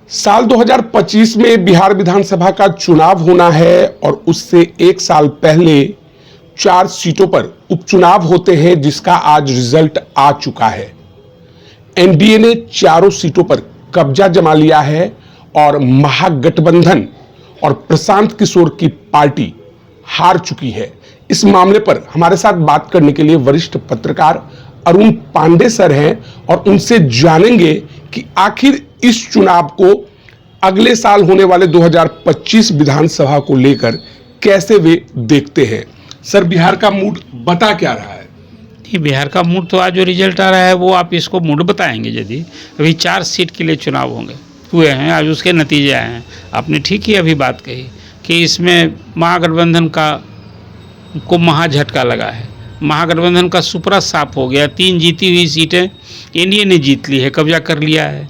साल 2025 में बिहार विधानसभा का चुनाव होना है और उससे एक साल पहले 4 सीटों पर उपचुनाव होते हैं, जिसका आज रिजल्ट आ चुका है। एनडीए ने चारों सीटों पर कब्जा जमा लिया है और महागठबंधन और प्रशांत किशोर की पार्टी हार चुकी है। इस मामले पर हमारे साथ बात करने के लिए वरिष्ठ पत्रकार अरुण पांडे सर हैं और उनसे जानेंगे कि आखिर इस चुनाव को अगले साल होने वाले 2025 विधानसभा को लेकर कैसे वे देखते हैं। सर, बिहार का मूड बता क्या रहा है? नहीं, बिहार का मूड तो आज जो रिजल्ट आ रहा है वो आप इसको मूड बताएंगे। यदि अभी 4 सीट के लिए चुनाव हुए हैं, आज उसके नतीजे आए हैं। आपने ठीक ही अभी बात कही कि इसमें महागठबंधन को महाझटका लगा है। महागठबंधन का सुपरा साफ हो गया। 3 जीती हुई सीटें एनडीए ने जीत ली है, कब्जा कर लिया है।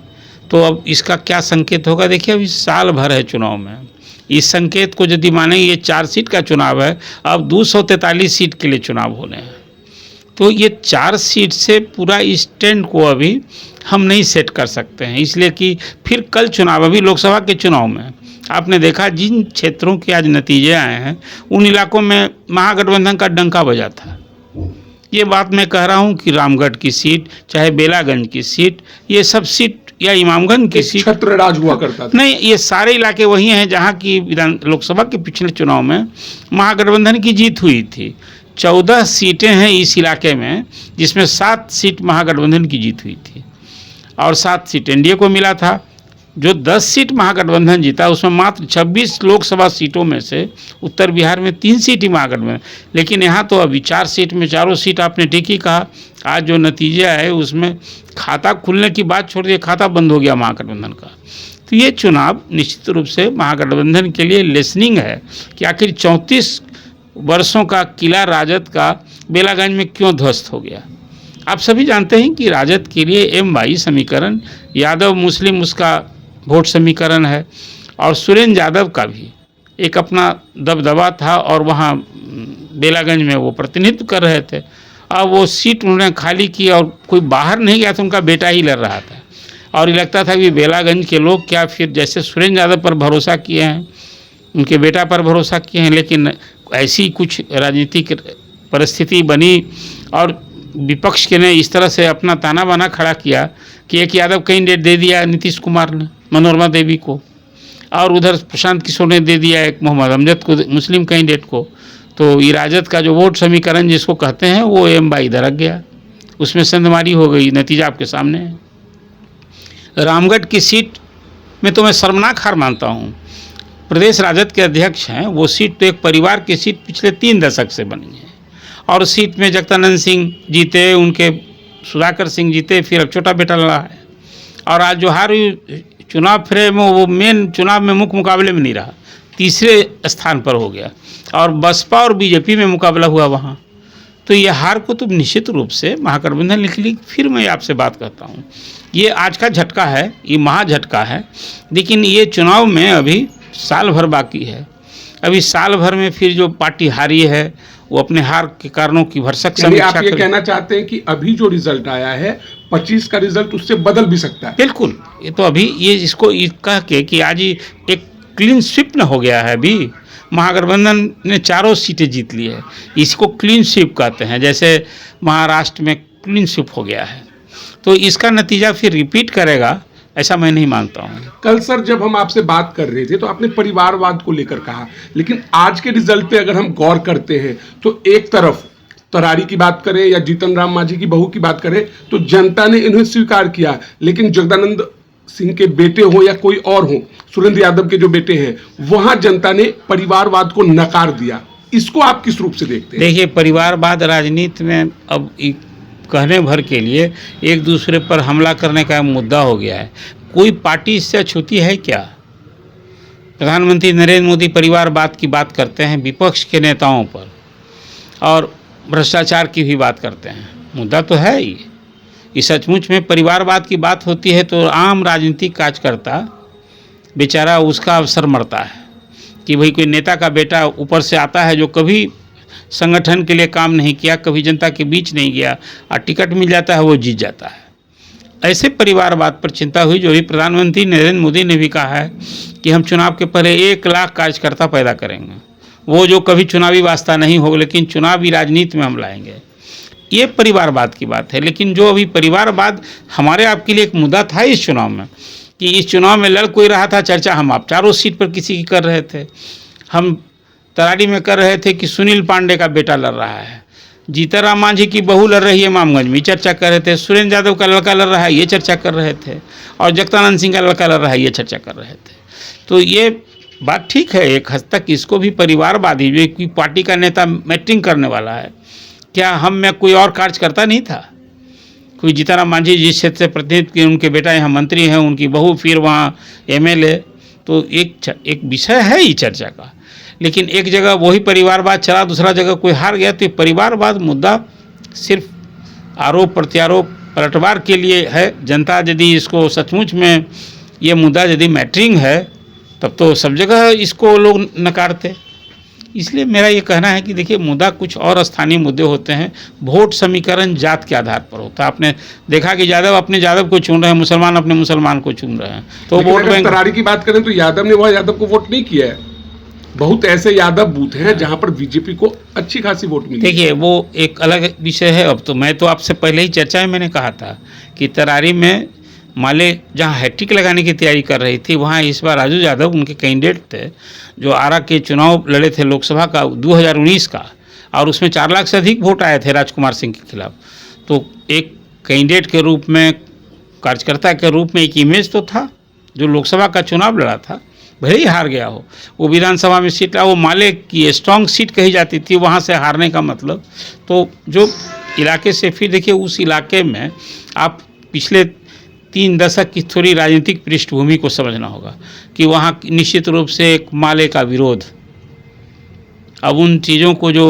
तो अब इसका क्या संकेत होगा? देखिए, अभी साल भर है चुनाव में। इस संकेत को यदि मानेंगे, ये 4 सीट का चुनाव है, अब 243 सीट के लिए चुनाव होने हैं। तो ये 4 सीट से पूरा इस ट्रेंड को अभी हम नहीं सेट कर सकते हैं, इसलिए कि फिर कल चुनाव, अभी लोकसभा के चुनाव में आपने देखा जिन क्षेत्रों के आज नतीजे आए हैं उन इलाकों में महागठबंधन का डंका बजा था। ये बात मैं कह रहा हूँ कि रामगढ़ की सीट, चाहे बेलागंज की सीट, ये सब सीट या इमामगंज की सीट, छत्रराज हुआ करता था। नहीं, ये सारे इलाके वही हैं जहाँ की लोकसभा के पिछले चुनाव में महागठबंधन की जीत हुई थी। 14 सीटें हैं इस इलाके में, जिसमें 7 सीट महागठबंधन की जीत हुई थी और 7 सीट एनडीए को मिला था। जो 10 सीट महागठबंधन जीता, उसमें मात्र 26 लोकसभा सीटों में से उत्तर बिहार में 3 सीट ही महागठबंधन। लेकिन यहाँ तो अभी 4 सीट में चारों सीट, आपने ठीक ही कहा, आज जो नतीजे आए उसमें खाता खुलने की बात छोड़ दिए, खाता बंद हो गया महागठबंधन का। तो ये चुनाव निश्चित रूप से महागठबंधन के लिए लेसनिंग है कि आखिर 34 वर्षों का किला राजद का बेलागंज में क्यों ध्वस्त हो गया। आप सभी जानते हैं कि राजद के लिए एम/वाई समीकरण, यादव मुस्लिम उसका वोट समीकरण है, और सुरेंद्र यादव का भी एक अपना दबदबा था और वहाँ बेलागंज में वो प्रतिनिधित्व कर रहे थे। अब वो सीट उन्होंने खाली की और कोई बाहर नहीं गया, तो उनका बेटा ही लड़ रहा था। और ये लगता था कि बेलागंज के लोग क्या फिर जैसे सुरेंद्र यादव पर भरोसा किए हैं, उनके बेटा पर भरोसा किए हैं, लेकिन ऐसी कुछ राजनीतिक परिस्थिति बनी और विपक्ष के ने इस तरह से अपना ताना बाना खड़ा किया कि एक यादव कैंडिडेट दे दिया नीतीश कुमार ने मनोरमा देवी को, और उधर प्रशांत किशोर ने दे दिया एक मोहम्मद अमजद को, मुस्लिम कैंडिडेट को। तो ये राजद का जो वोट समीकरण जिसको कहते हैं वो एम/वाई दरक गया, उसमें संधमारी हो गई। नतीजा आपके सामने है। रामगढ़ की सीट में तो मैं शर्मनाक हार मानता हूँ। प्रदेश राजद के अध्यक्ष हैं, वो सीट तो एक परिवार की सीट पिछले 3 दशक से बनी है, और सीट में जगदानंद सिंह जीते, उनके सुधाकर सिंह जीते, फिर अब छोटा बेटा लड़ा है। और आज जो हार हुई चुनाव फिर में, वो मेन चुनाव में मुख्य मुकाबले में नहीं रहा, तीसरे स्थान पर हो गया, और बसपा और बीजेपी में मुकाबला हुआ वहाँ। तो ये हार को तो निश्चित रूप से महागठबंधन लिख ली। फिर मैं आपसे बात करता हूँ, ये आज का झटका है, ये महाझटका है, लेकिन ये चुनाव में अभी साल भर बाकी है। अभी साल भर में फिर जो पार्टी हारी है वो अपने हार के कारणों की भरसक समीक्षा आप ये कहना चाहते हैं कि अभी जो रिजल्ट आया है 25 का रिजल्ट उससे बदल भी सकता है? बिल्कुल। ये तो अभी ये इसको कह के कि आज एक क्लीन स्वीप न हो गया है। अभी महागठबंधन ने 4 सीटें जीत ली है, इसको क्लीन स्वीप कहते हैं। जैसे महाराष्ट्र में क्लीन स्वीप हो गया है, तो इसका नतीजा फिर रिपीट करेगा ऐसा मैं नहीं मानता हूँ। कल सर जब हम आपसे बात कर रहे थे तो आपने परिवारवाद को लेकर कहा, लेकिन आज के रिजल्ट पे अगर हम गौर करते हैं तो एक तरफ तरारी की बात करें या जीतन राम मांझी की बहू की बात करें तो जनता ने इन्हें स्वीकार किया, लेकिन जगदानंद सिंह के बेटे हो या कोई और हो, सुरेंद्र यादव के जो बेटे हैं, वहां जनता ने परिवारवाद को नकार दिया। इसको आप किस रूप से देखते हैं? देखिए, परिवारवाद राजनीति में अब कहने भर के लिए एक दूसरे पर हमला करने का मुद्दा हो गया है। कोई पार्टी इससे अछूती है क्या? प्रधानमंत्री नरेंद्र मोदी परिवारवाद की बात करते हैं विपक्ष के नेताओं पर, और भ्रष्टाचार की भी बात करते हैं। मुद्दा तो है ही, ये सचमुच में परिवारवाद की बात होती है तो आम राजनीतिक कार्यकर्ता बेचारा उसका अवसर मरता है कि भाई कोई नेता का बेटा ऊपर से आता है जो कभी संगठन के लिए काम नहीं किया, कभी जनता के बीच नहीं गया, और टिकट मिल जाता है, वो जीत जाता है। ऐसे परिवारवाद पर चिंता हुई जो भी प्रधानमंत्री नरेंद्र मोदी ने भी कहा है कि हम चुनाव के पहले 1 लाख कार्यकर्ता पैदा करेंगे, वो जो कभी चुनावी वास्ता नहीं होगा लेकिन चुनावी राजनीति में हम लाएंगे। ये परिवारवाद की बात है। लेकिन जो अभी परिवारवाद हमारे आपके लिए एक मुद्दा था इस चुनाव में, कि इस चुनाव में लड़ कोई रहा था, चर्चा हम आप चारों सीट पर किसी की कर रहे थे। हम तरारी में कर रहे थे कि सुनील पांडे का बेटा लड़ रहा है, जीतनराम मांझी की बहू लड़ रही है इमामगंज में, चर्चा कर रहे थे। सुरेंद्र यादव का लड़का लड़ रहा है, ये चर्चा कर रहे थे। और जगदानंद सिंह का लड़का लड़ रहा है, ये चर्चा कर रहे थे। तो ये बात ठीक है, एक हद तक इसको भी परिवारवादी, जो कोई पार्टी का नेता मैटिंग करने वाला है, क्या हम में कोई और कार्यकर्ता नहीं था? कोई जीतनराम मांझी जिस क्षेत्र से प्रतिनिधित्व, उनके बेटा यहाँ मंत्री हैं, उनकी बहू फिर वहाँ एमएलए, तो एक विषय है ही चर्चा का। लेकिन एक जगह वही परिवारवाद चला, दूसरा जगह कोई हार गया, तो ये परिवारवाद मुद्दा सिर्फ आरोप प्रत्यारोप पलटवार के लिए है। जनता यदि इसको सचमुच में ये मुद्दा यदि मैटरिंग है तब तो सब जगह इसको लोग नकारते। इसलिए मेरा ये कहना है कि देखिए, मुद्दा कुछ और स्थानीय मुद्दे होते हैं, वोट समीकरण जात के आधार पर होता है। आपने देखा कि यादव अपने यादव को चुन रहे हैं, मुसलमान अपने मुसलमान को चुन रहे हैं, तो वोट बैंक। तरारी की बात करें तो यादव ने वह यादव को वोट नहीं किया है। बहुत ऐसे यादव बूथ हैं जहां पर बीजेपी को अच्छी खासी वोट मिली। देखिए, वो एक अलग विषय है। अब तो मैं तो आपसे पहले ही चर्चा में मैंने कहा था कि तरारी में माले जहां हैट्रिक लगाने की तैयारी कर रही थी, वहां इस बार राजू यादव उनके कैंडिडेट थे, जो आरा के चुनाव लड़े थे लोकसभा का 2019 का, और उसमें 4 लाख से अधिक वोट आए थे राजकुमार सिंह के खिलाफ। तो एक कैंडिडेट के रूप में, कार्यकर्ता के रूप में एक इमेज तो था। जो लोकसभा का चुनाव लड़ा था, भले ही हार गया हो, वो विधानसभा में सीट, वो माले की स्ट्रॉन्ग सीट कही जाती थी, वहाँ से हारने का मतलब। तो जो इलाके से, फिर देखिए उस इलाके में आप पिछले 3 दशक की थोड़ी राजनीतिक पृष्ठभूमि को समझना होगा कि वहाँ निश्चित रूप से एक माले का विरोध, अब उन चीज़ों को जो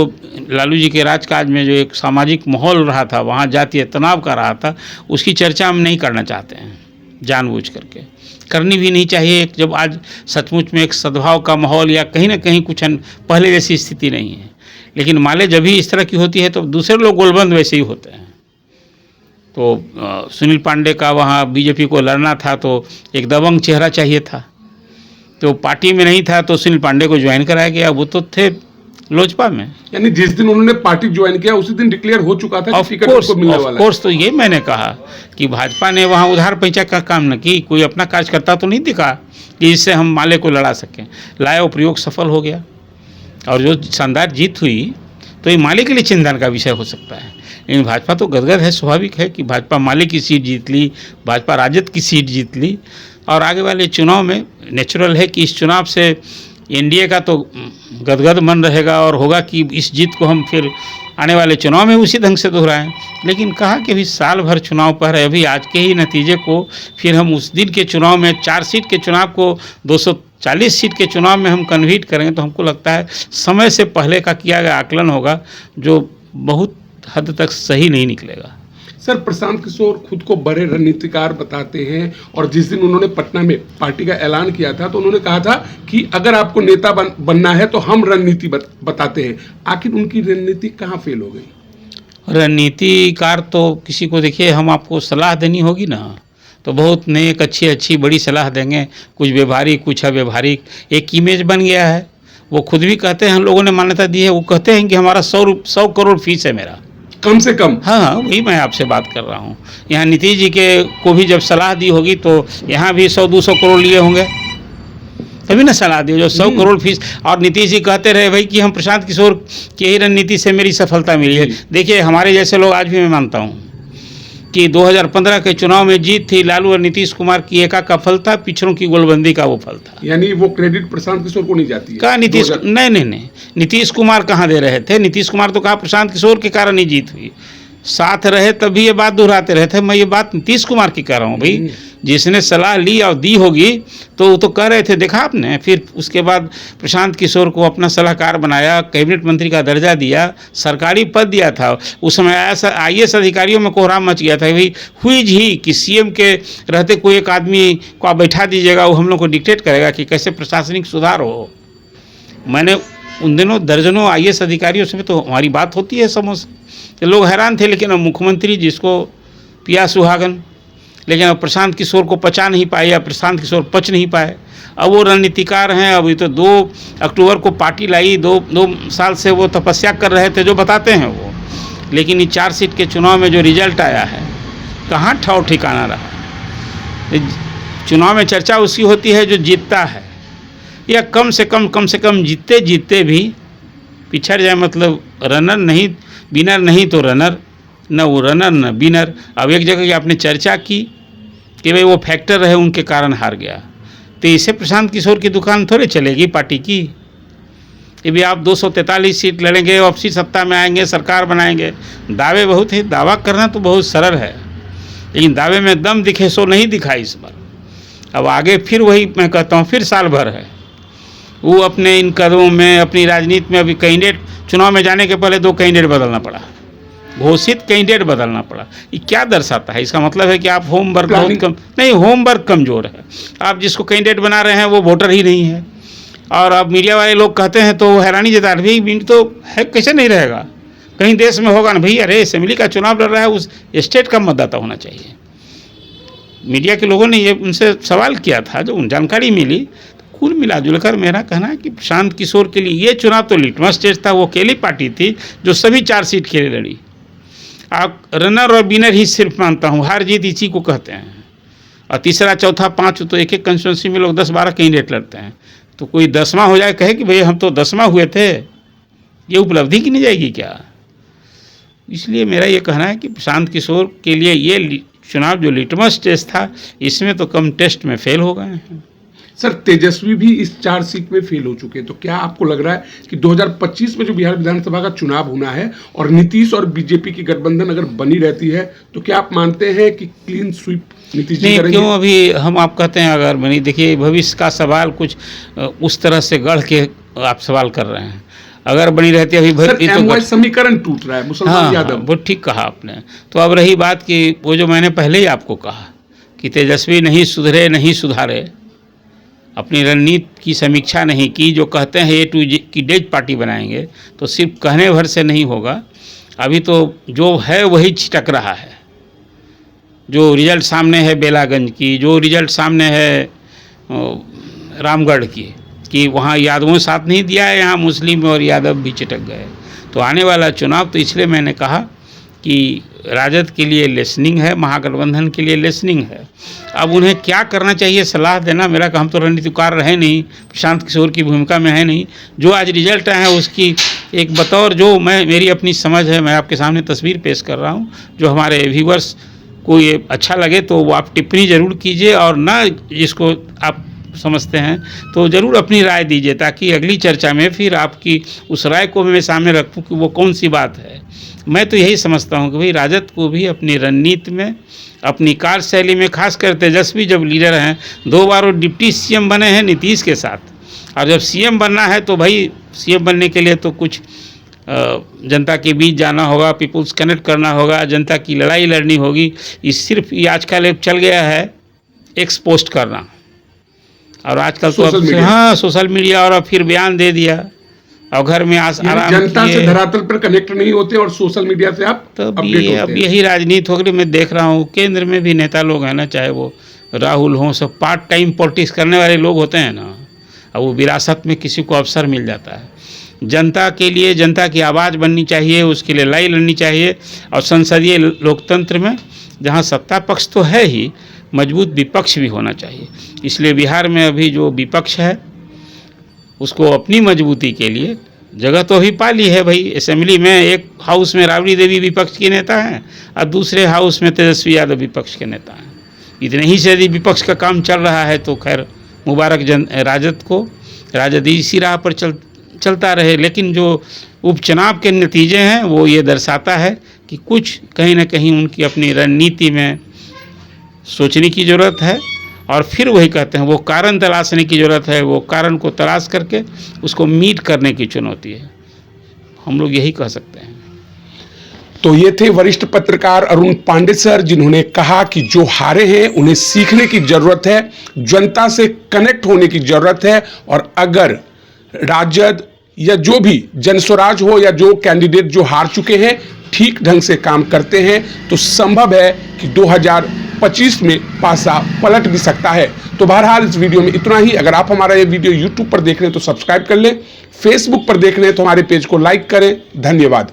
लालू जी के राजकाज में जो एक सामाजिक माहौल रहा था, वहाँ जातीय तनाव का रहा था, उसकी चर्चा हम नहीं करना चाहते हैं, जानबूझ करके करनी भी नहीं चाहिए। जब आज सचमुच में एक सद्भाव का माहौल या कहीं ना कहीं कुछ पहले जैसी स्थिति नहीं है। लेकिन माले जब भी इस तरह की होती है तो दूसरे लोग गोलबंद वैसे ही होते हैं। तो सुनील पांडे का वहाँ बीजेपी को लड़ना था, तो एक दबंग चेहरा चाहिए था, तो पार्टी में नहीं था, तो सुनील पांडे को ज्वाइन कराया गया। वो तो थे लोजपा में। यानी जिस दिन उन्होंने पार्टी ज्वाइन किया उसी दिन डिक्लेयर हो चुका था कि टिकट उनको मिलने वाला है। कोर्स तो ये मैंने कहा कि भाजपा ने वहाँ उधार पैंचा का काम न की, कोई अपना कार्यकर्ता तो नहीं दिखा कि इससे हम माले को लड़ा सकें। लाया, वो प्रयोग सफल हो गया, और जो शानदार जीत हुई, तो ये माले के लिए चिंतन का विषय हो सकता है। लेकिन भाजपा तो गदगद है, स्वाभाविक है कि भाजपा माले की सीट जीत ली, भाजपा राजद की सीट जीत ली, और आगे वाले चुनाव में नेचुरल है कि इस चुनाव से एनडीए का तो गदगद मन रहेगा, और होगा कि इस जीत को हम फिर आने वाले चुनाव में उसी ढंग से दोहराएं। लेकिन कहा कि अभी साल भर चुनाव पर है, अभी आज के ही नतीजे को फिर हम उस दिन के चुनाव में 4 सीट के चुनाव को 240 सीट के चुनाव में हम कन्वर्ट करेंगे, तो हमको लगता है समय से पहले का किया गया आकलन होगा जो बहुत हद तक सही नहीं निकलेगा। सर, प्रशांत किशोर खुद को बड़े रणनीतिकार बताते हैं, और जिस दिन उन्होंने पटना में पार्टी का ऐलान किया था तो उन्होंने कहा था कि अगर आपको नेता बनना है तो हम रणनीति बताते हैं। आखिर उनकी रणनीति कहाँ फेल हो गई? रणनीतिकार तो किसी को, देखिए, हम आपको सलाह देनी होगी ना, तो बहुत नेक अच्छी बड़ी सलाह देंगे, कुछ व्यवहारिक कुछ अव्यवहारिक, एक इमेज बन गया है। वो खुद भी कहते हैं, हम लोगों ने मान्यता दी है, वो कहते हैं कि हमारा 100 करोड़ फीस है मेरा, कम से कम। हाँ, वही मैं आपसे बात कर रहा हूँ। यहाँ नीतीश जी के को भी जब सलाह दी होगी तो यहाँ भी 100-200 करोड़ लिए होंगे, तभी ना सलाह दी जो 100 करोड़ फीस। और नीतीश जी कहते रहे भाई कि हम प्रशांत किशोर की ही रणनीति से मेरी सफलता मिली है। देखिए, हमारे जैसे लोग, आज भी मैं मानता हूँ कि 2015 के चुनाव में जीत थी लालू और नीतीश कुमार की एका का फल था, पिछड़ों की गोलबंदी का वो फल था। यानी वो क्रेडिट प्रशांत किशोर को नहीं जाती है? कहा नीतीश, नहीं, नीतीश कुमार कहाँ दे रहे थे? नीतीश कुमार तो कहा प्रशांत किशोर के कारण ही जीत हुई, साथ रहे तभी ये बात दोहराते रहे थे। मैं ये बात नीतीश कुमार की कह रहा हूँ भाई, जिसने सलाह ली और दी होगी तो वो तो कह रहे थे, देखा आपने। फिर उसके बाद प्रशांत किशोर को अपना सलाहकार बनाया, कैबिनेट मंत्री का दर्जा दिया, सरकारी पद दिया था। उस समय IAS अधिकारियों में कोहराम मच गया था भाई, हुई ही कि सीएम के रहते कोई एक आदमी को आप बैठा दीजिएगा, वो हम लोग को डिक्टेट करेगा कि कैसे प्रशासनिक सुधार हो। मैंने उन दिनों दर्जनों IAS अधिकारियों से तो हमारी बात होती है, समझ लोग हैरान थे। लेकिन अब मुख्यमंत्री जिसको पिया सुहागन, लेकिन अब प्रशांत किशोर को पचा नहीं पाए या प्रशांत किशोर पच नहीं पाए। अब वो रणनीतिकार हैं। अभी तो 2 अक्टूबर को पार्टी लाई, 2 साल से वो तपस्या कर रहे थे, जो बताते हैं वो। लेकिन ये 4 सीट के चुनाव में जो रिजल्ट आया है, कहाँ ठौर ठिकाना रहा। चुनाव में चर्चा उसकी होती है जो जीतता है, या कम से कम जीतते भी पिछड़ जाए, मतलब रनर नहीं, विनर नहीं तो रनर, न वो रनर न विनर। अब एक जगह की आपने चर्चा की कि भाई वो फैक्टर रहे, उनके कारण हार गया, तो इससे प्रशांत किशोर की दुकान थोड़े चलेगी पार्टी की। ये भी आप 243 सीट लड़ेंगे, वापसी सत्ता में आएंगे, सरकार बनाएंगे, दावे बहुत है। दावा करना तो बहुत सरल है, लेकिन दावे में दम दिखे सो नहीं दिखा इस बार। अब आगे फिर वही मैं कहता हूँ, फिर साल भर है। वो अपने इन कदमों में, अपनी राजनीति में, अभी कैंडिडेट चुनाव में जाने के पहले 2 कैंडिडेट बदलना पड़ा, घोषित कैंडिडेट बदलना पड़ा। ये क्या दर्शाता है? इसका मतलब है कि आप होमवर्क बहुत कम, नहीं, होमवर्क कमज़ोर है। आप जिसको कैंडिडेट बना रहे हैं वो वोटर ही नहीं है। और अब मीडिया वाले लोग कहते हैं तो हैरानी जता रहे, भाई तो है, कैसे नहीं रहेगा, कहीं देश में होगा ना भाई। अरे असेंबली का चुनाव लड़ रहा है, उस स्टेट का मतदाता होना चाहिए। मीडिया के लोगों ने ये उनसे सवाल किया था, जो जानकारी मिली। तो कुल मिलाजुल कर मेरा कहना है कि प्रशांत किशोर के लिए ये चुनाव तो लिटमस टेस्ट था। वो अकेली पार्टी थी जो सभी 4 सीट के लिए लड़ी। आप रनर और विनर ही सिर्फ मानता हूँ, हार जीत इसी को कहते हैं। और तीसरा, चौथा, 5 तो एक कंस्टिट्यूंसी में लोग 10-12 कैंडिडेट लड़ते हैं। तो कोई 10वां हो जाए, कहे कि भाई हम तो 10वां हुए थे, ये उपलब्धि की नहीं जाएगी क्या? इसलिए मेरा ये कहना है कि प्रशांत किशोर के लिए ये चुनाव जो लिटमस टेस्ट था, इसमें तो कम टेस्ट में फेल हो गए हैं। सर, तेजस्वी भी इस 4 सीट में फेल हो चुके हैं, तो क्या आपको लग रहा है कि 2025 में जो बिहार विधानसभा का चुनाव होना है और नीतीश और बीजेपी की गठबंधन अगर बनी रहती है, तो क्या आप मानते हैं कि क्लीन स्वीप नीतीश जी करेंगे? क्यों अभी हम आप कहते हैं अगर बनी? देखिए, भविष्य का सवाल कुछ उस तरह से गढ़ के आप सवाल कर रहे हैं। अगर बनी रहती अभी तो समीकरण टूट रहा है मुसलमान यादव। वो ठीक कहा आपने। तो अब रही बात कि वो जो मैंने पहले ही आपको कहा कि तेजस्वी नहीं सुधरे, नहीं सुधारे, अपनी रणनीति की समीक्षा नहीं की, जो कहते हैं A to Z की डेज पार्टी बनाएंगे, तो सिर्फ कहने भर से नहीं होगा। अभी तो जो है वही छिटक रहा है। जो रिजल्ट सामने है बेलागंज की, जो रिजल्ट सामने है रामगढ़ की, कि वहाँ यादवों साथ नहीं दिया है, यहाँ मुस्लिम और यादव भी चिटक गए। तो आने वाला चुनाव, तो इसलिए मैंने कहा कि राजद के लिए लेसनिंग है, महागठबंधन के लिए लेसनिंग है। अब उन्हें क्या करना चाहिए, सलाह देना मेरा काम। तो रणनीतिकार रहे नहीं, प्रशांत किशोर की भूमिका में है नहीं। जो आज रिजल्ट आए हैं उसकी एक बतौर जो मेरी अपनी समझ है, मैं आपके सामने तस्वीर पेश कर रहा हूँ। जो हमारे व्यूवर्स को ये अच्छा लगे तो वो आप टिप्पणी ज़रूर कीजिए, और ना जिसको आप समझते हैं तो ज़रूर अपनी राय दीजिए, ताकि अगली चर्चा में फिर आपकी उस राय को मैं सामने रखूं कि वो कौन सी बात है। मैं तो यही समझता हूं कि भाई राजद को भी अपनी रणनीति में, अपनी कार्यशैली में, खासकर तेजस्वी जब लीडर हैं, 2 बार वो डिप्टी CM बने हैं नीतीश के साथ, और जब CM बनना है तो भाई CM बनने के लिए तो कुछ जनता के बीच जाना होगा, पीपुल्स कनेक्ट करना होगा, जनता की लड़ाई लड़नी होगी। सिर्फ ये आजकल एक चल गया है एक्स पोस्ट करना, और आजकल तो सोशल मीडिया, और फिर बयान दे दिया और घर में आराम, जनता से धरातल पर कनेक्ट नहीं होते और सोशल मीडिया से आप तो अब यही राजनीति हो गई। मैं देख रहा हूँ केंद्र में भी नेता लोग हैं ना, चाहे वो राहुल हों, सब पार्ट टाइम पॉलिटिक्स करने वाले लोग होते हैं ना। अब वो विरासत में किसी को अवसर मिल जाता है। जनता के लिए, जनता की आवाज़ बननी चाहिए, उसके लिए लड़ाई लड़नी चाहिए। और संसदीय लोकतंत्र में जहाँ सत्ता पक्ष तो है ही, मजबूत विपक्ष भी होना चाहिए। इसलिए बिहार में अभी जो विपक्ष है उसको अपनी मजबूती के लिए जगह तो अभी पाली है भाई। असेंबली में एक हाउस में राबड़ी देवी विपक्ष की नेता हैं और दूसरे हाउस में तेजस्वी यादव विपक्ष के नेता हैं। इतने ही से यदि विपक्ष का काम चल रहा है तो खैर मुबारक राजद को, राजद इसी राह पर चलता रहे। लेकिन जो उपचुनाव के नतीजे हैं वो ये दर्शाता है कि कुछ कहीं ना कहीं उनकी अपनी रणनीति में सोचने की ज़रूरत है, और फिर वही कहते हैं वो कारण तलाशने की ज़रूरत है। वो कारण को तलाश करके उसको मीट करने की चुनौती है, हम लोग यही कह सकते हैं। तो ये थे वरिष्ठ पत्रकार अरुण पांडे सर, जिन्होंने कहा कि जो हारे हैं उन्हें सीखने की जरूरत है, जनता से कनेक्ट होने की जरूरत है, और अगर राजद या जो भी जनस्वराज हो या जो कैंडिडेट जो हार चुके हैं ठीक ढंग से काम करते हैं तो संभव है कि 2025 में पासा पलट भी सकता है। तो बहरहाल इस वीडियो में इतना ही। अगर आप हमारा ये वीडियो यूट्यूब पर देख रहे हैं तो सब्सक्राइब कर लें, फेसबुक पर देख रहे हैं तो हमारे पेज को लाइक करें। धन्यवाद।